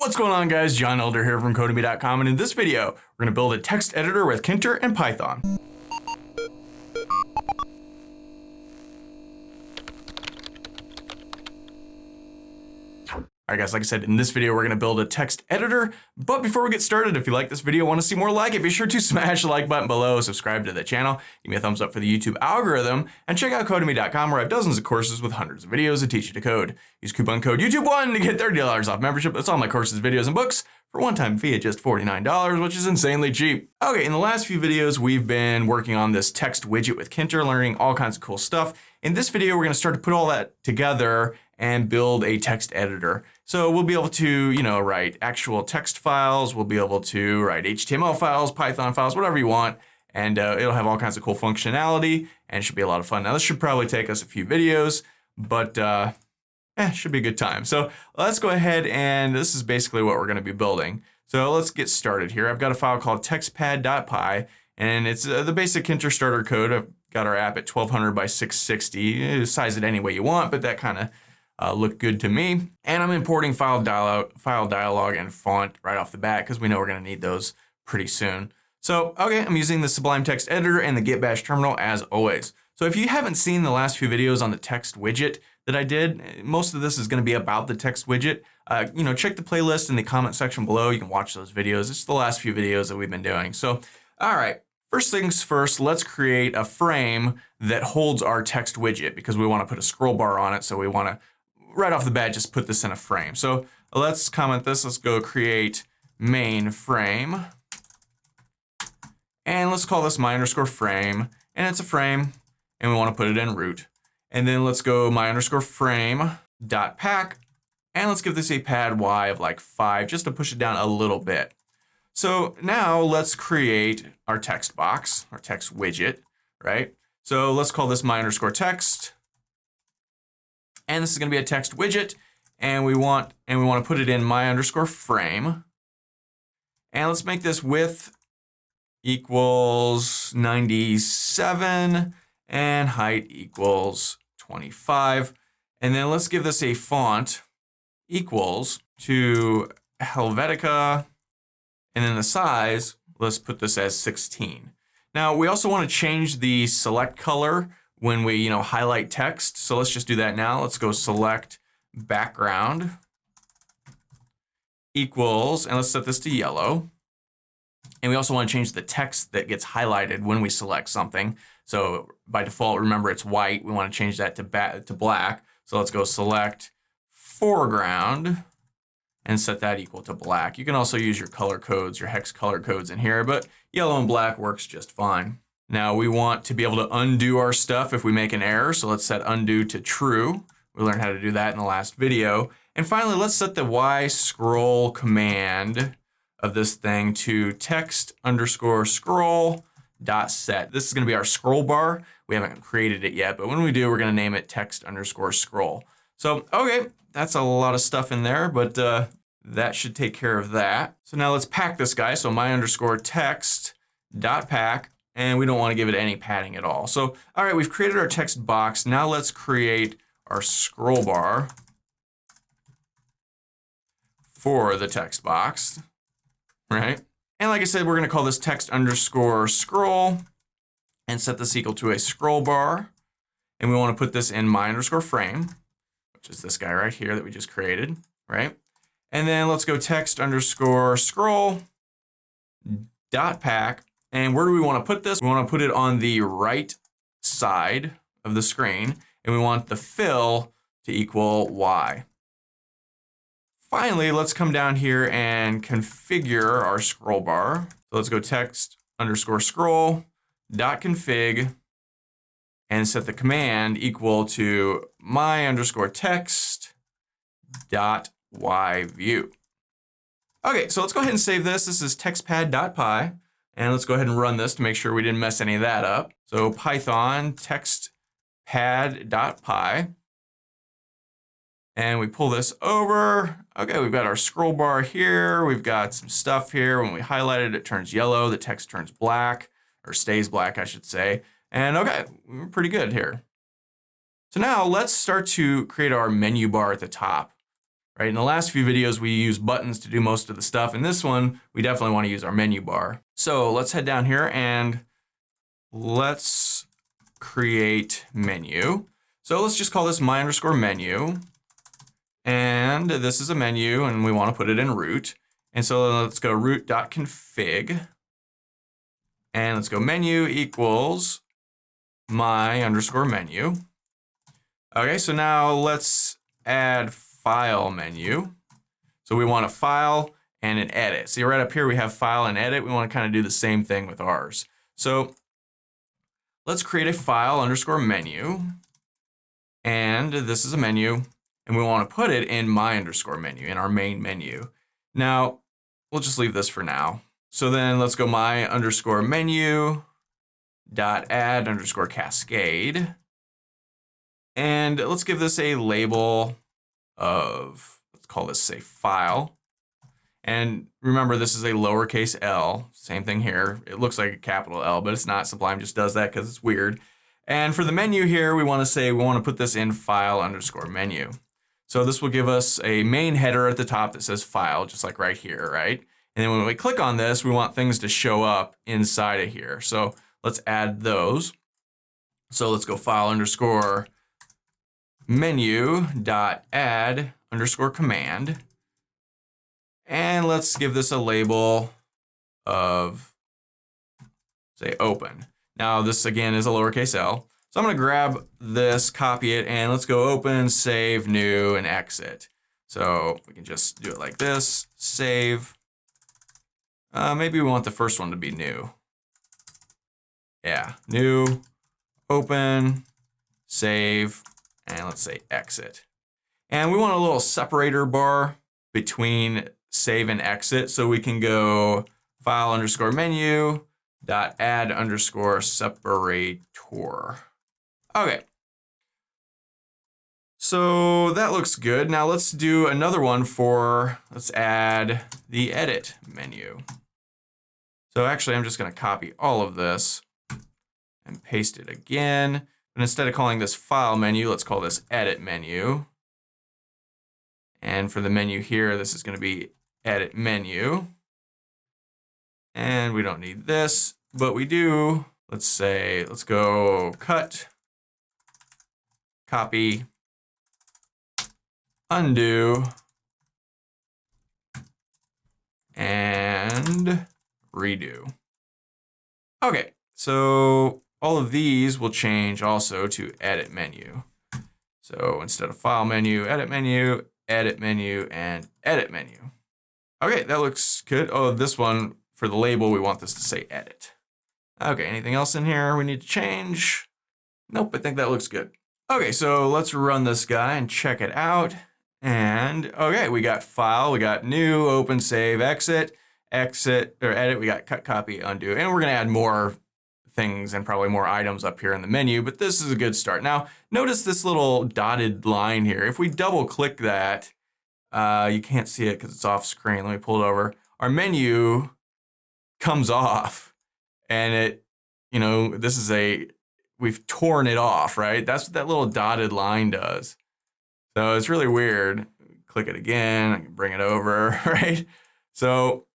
What's going on, guys? John Elder here from Codemy.com, and in this video, we're going to build a text editor with Tkinter and Python. Alright guys, like I said, in this video, we're going to build a text editor, but before we get started, if you like this video, want to see more like it, be sure to smash the like button below, subscribe to the channel, give me a thumbs up for the YouTube algorithm, and check out Codemy.com where I have dozens of courses with hundreds of videos that teach you to code. Use coupon code YouTube1 to get $30 off membership. That's all my courses, videos, and books for a one-time fee at just $49, which is insanely cheap. Okay, in the last few videos, we've been working on this text widget with Tkinter, learning all kinds of cool stuff. In this video, we're going to start to put all that together and build a text editor. So we'll be able to, write actual text files. We'll be able to write HTML files, Python files, whatever you want. And it'll have all kinds of cool functionality and it should be a lot of fun. Now this should probably take us a few videos, but should be a good time. So let's go ahead, and this is basically what we're going to be building. So let's get started here. I've got a file called textpad.py, and it's the basic Tkinter starter code. I've got our app at 1200 by 660. Size it any way you want, but that kind of look good to me. And I'm importing file dialog and font right off the bat because we know we're going to need those pretty soon. So, okay, I'm using the Sublime Text Editor and the Git Bash terminal as always. So if you haven't seen the last few videos on the text widget that I did, most of this is going to be about the text widget. Check the playlist in the comment section below. You can watch those videos. It's the last few videos that we've been doing. So, all right. First things first, let's create a frame that holds our text widget because we want to put a scroll bar on it. So we want to, right off the bat, just put this in a frame. So let's comment this. Let's go create main frame. And let's call this my_frame. And it's a frame. And we want to put it in root. And then let's go my_frame.pack. And let's give this a pad Y of like 5 just to push it down a little bit. So now let's create our text box, our text widget, right? So let's call this my_text. And this is going to be a text widget. And we want to put it in my_frame. And let's make this width equals 97 and height equals 25. And then let's give this a font equals to Helvetica. And then the size, let's put this as 16. Now we also want to change the select color when we, highlight text. So let's just do that now. Let's go select background equals, and let's set this to yellow. And we also want to change the text that gets highlighted when we select something. So by default, remember it's white. We want to change that to black. So let's go select foreground and set that equal to black. You can also use your color codes, your hex color codes in here, but yellow and black works just fine. Now we want to be able to undo our stuff if we make an error. So let's set undo to true. We learned how to do that in the last video. And finally, let's set the Y scroll command of this thing to text_scroll.set. This is going to be our scroll bar. We haven't created it yet, but when we do, we're going to name it text_scroll. So, okay, that's a lot of stuff in there, but that should take care of that. So now let's pack this guy. So my_text.pack, and we don't want to give it any padding at all. So, all right, we've created our text box. Now let's create our scroll bar for the text box. Right? And like I said, we're going to call this text_scroll and set this equal to a scroll bar. And we want to put this in my_frame, which is this guy right here that we just created, right? And then let's go text_scroll.pack. And where do we want to put this? We want to put it on the right side of the screen. And we want the fill to equal Y. Finally, let's come down here and configure our scroll bar. So let's go text_scroll.config and set the command equal to my_text.yView. Okay, so let's go ahead and save this. This is textpad.py. And let's go ahead and run this to make sure we didn't mess any of that up. So Python textpad.py. And we pull this over. Okay, we've got our scroll bar here. We've got some stuff here. When we highlight it, it turns yellow. The text turns black, or stays black, I should say. And okay, we're pretty good here. So now let's start to create our menu bar at the top. right? In the last few videos, we use buttons to do most of the stuff. In this one, we definitely want to use our menu bar. So let's head down here and let's create menu. So let's just call this my_menu. And this is a menu and we want to put it in root. And so let's go root.config. And let's go menu equals my_menu. Okay, so now let's add file menu. So we want a file and an edit. See right up here we have file and edit. We want to kind of do the same thing with ours. So let's create a file_menu. And this is a menu. And we want to put it in my_menu, in our main menu. Now, we'll just leave this for now. So then let's go my_menu dot add_cascade. And let's give this a label of, let's call this say file. And remember, this is a lowercase l, same thing here. It looks like a capital L, but it's not. Sublime just does that because it's weird. And for the menu here, we want to put this in file_menu. So this will give us a main header at the top that says file, just like right here, right? And then when we click on this, we want things to show up inside of here. So let's add those. So let's go file_menu dot add_command. And let's give this a label of, say, open. Now this again is a lowercase l. So I'm going to grab this, copy it, and let's go open, save, new, and exit. So we can just do it like this, save. Maybe we want the first one to be new. Yeah, new, open, save, and let's say exit. And we want a little separator bar between save and exit. So we can go file_menu dot add_separator. Okay. So that looks good. Now let's do another one let's add the edit menu. So actually, I'm just going to copy all of this and paste it again. But instead of calling this file menu, let's call this edit menu. And for the menu here, this is going to be edit menu. And we don't need this, but we do. Let's go cut, copy, undo, and redo. Okay, so all of these will change also to edit menu. So instead of file menu, edit menu, and edit menu. Okay, that looks good. Oh, this one, for the label, we want this to say edit. Okay, anything else in here we need to change? Nope, I think that looks good. Okay, so let's run this guy and check it out. And okay, we got file, we got new, open, save, exit, or edit, we got cut, copy, undo. And we're gonna add more things and probably more items up here in the menu, but this is a good start. Now, notice this little dotted line here. If we double click that, you can't see it because it's off screen. Let me pull it over. Our menu comes off. And we've torn it off, right? That's what that little dotted line does. So it's really weird. Click it again, I can bring it over, right? So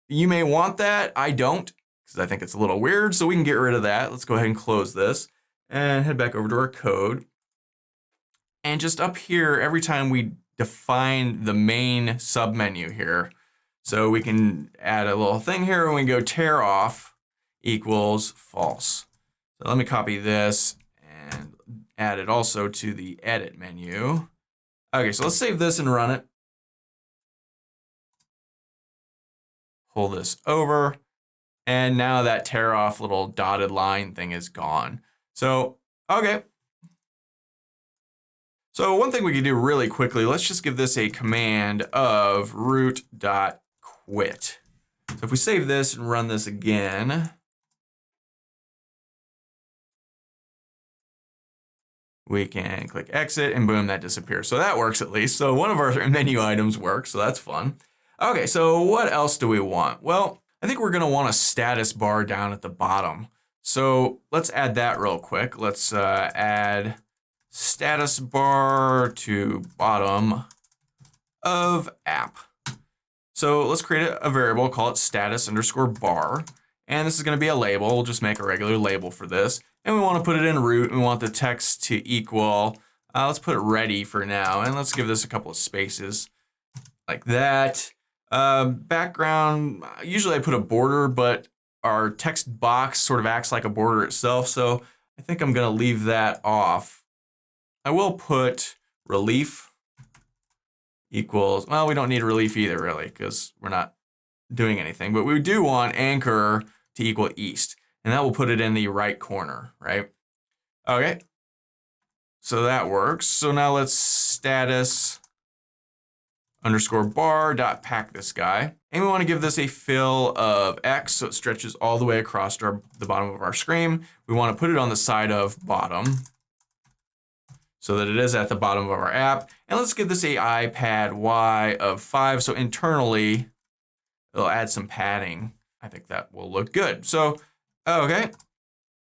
you may want that, I don't, because I think it's a little weird, so we can get rid of that. Let's go ahead and close this and head back over to our code. And just up here, every time we define the main submenu here, so we can add a little thing here when we go tear off equals false. So let me copy this and add it also to the edit menu. Okay, so let's save this and run it. Pull this over. And now that tear off little dotted line thing is gone. So, okay. So one thing we can do really quickly, let's just give this a command of root.quit. So if we save this and run this again, we can click exit and boom, that disappears. So that works at least. So one of our menu items works, so that's fun. Okay, so what else do we want? Well, I think we're gonna want a status bar down at the bottom. So let's add that real quick. Let's add status bar to bottom of app. So let's create a variable, call it status underscore bar. And this is going to be a label. We'll just make a regular label for this. And we want to put it in root. We want the text to equal, let's put it ready for now. And let's give this a couple of spaces like that. Background, usually I put a border, but our text box sort of acts like a border itself. So I think I'm going to leave that off. I will put relief equals, well, we don't need relief either really because we're not doing anything, but we do want anchor to equal east, and that will put it in the right corner, right? Okay, so that works. So now let's status underscore bar dot pack this guy, and we want to give this a fill of X so it stretches all the way across the bottom of our screen. We want to put it on the side of bottom so that it is at the bottom of our app. And let's give this a iPad Y of 5. So internally, it'll add some padding. I think that will look good. So, okay,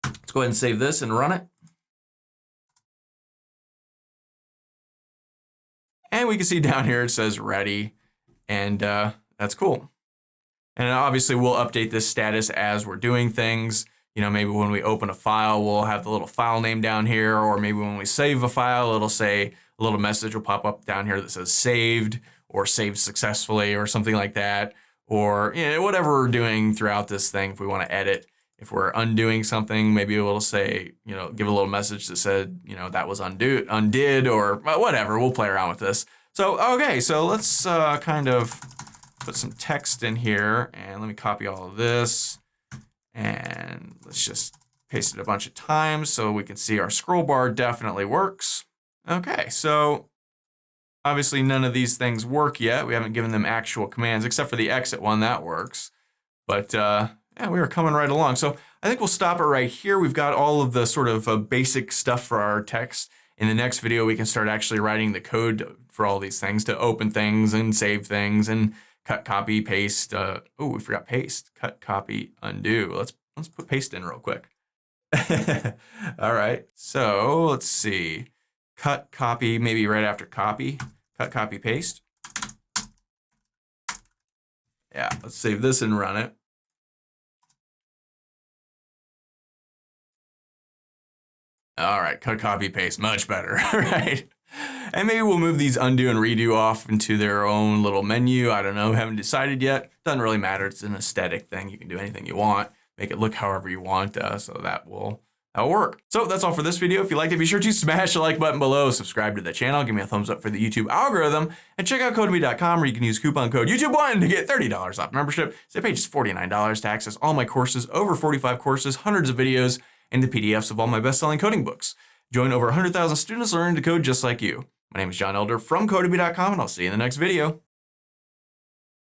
let's go ahead and save this and run it. And we can see down here, it says ready, and that's cool. And obviously we'll update this status as we're doing things. You know, maybe when we open a file, we'll have the little file name down here, or maybe when we save a file, it'll say a little message will pop up down here that says saved or saved successfully or something like that. Or, you know, whatever we're doing throughout this thing, if we want to edit, if we're undoing something, maybe it'll say, you know, give a little message that said, you know, that was undid or whatever. We'll play around with this. So, okay, so let's kind of put some text in here, and let me copy all of this. And let's just paste it a bunch of times so we can see our scroll bar definitely works. Okay, so obviously none of these things work yet. We haven't given them actual commands except for the exit one, that works. But yeah, we are coming right along. So I think we'll stop it right here. We've got all of the sort of basic stuff for our text. In the next video, we can start actually writing the code for all these things to open things and save things and cut, copy, paste. Oh, we forgot paste. Cut, copy, undo. Let's put paste in real quick. All right. So let's see. Cut, copy, maybe right after copy. Cut, copy, paste. Yeah, let's save this and run it. All right, cut, copy, paste, much better, right? And maybe we'll move these undo and redo off into their own little menu. I don't know, haven't decided yet. Doesn't really matter, it's an aesthetic thing. You can do anything you want, make it look however you want, so that'll work. So that's all for this video. If you liked it, be sure to smash the like button below, subscribe to the channel, give me a thumbs up for the YouTube algorithm, and check out Codemy.com where you can use coupon code YouTube1 to get $30 off membership. So it pays just $49 to access all my courses, over 45 courses, hundreds of videos, and the PDFs of all my best-selling coding books. Join over 100,000 students learning to code just like you. My name is John Elder from Codemy.com, and I'll see you in the next video.